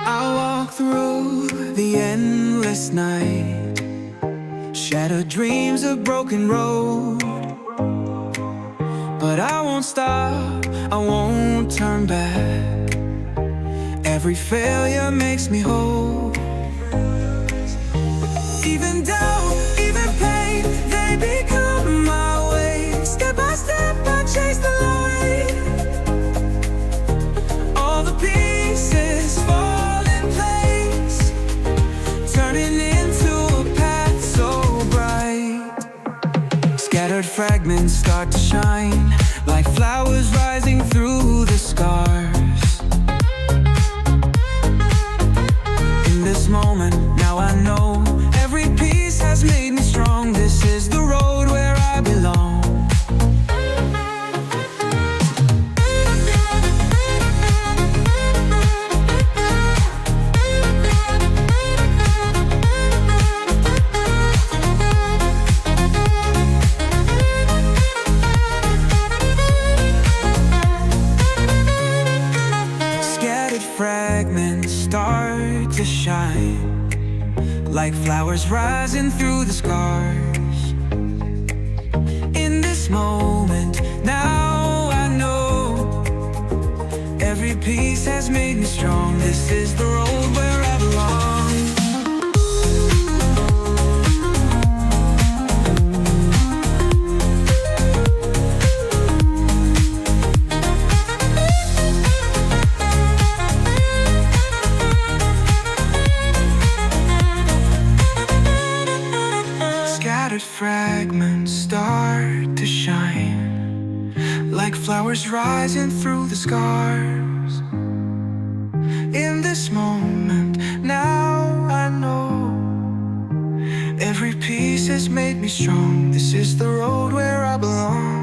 I walk through the endless night, shattered dreams of broken road. But I won't stop, I won't turn back. Every failure makes me whole. Even doubt, even pain, they become my way. Step by step I chase the light. All the pieces fall in place, turning into a path so bright. Scattered fragments start to shine, like flowers rising through the scars. In this moment, now I know every piece has made me strong. This is the road where I belong. Scattered fragments start to shine, like flowers rising through the scars. In this moment, now I know every piece has made me strong. This is the road where I belong. Scattered fragments start to shine, like flowers rising through the scars. In this moment, now I know every piece has made me strong. This is the road where I belong.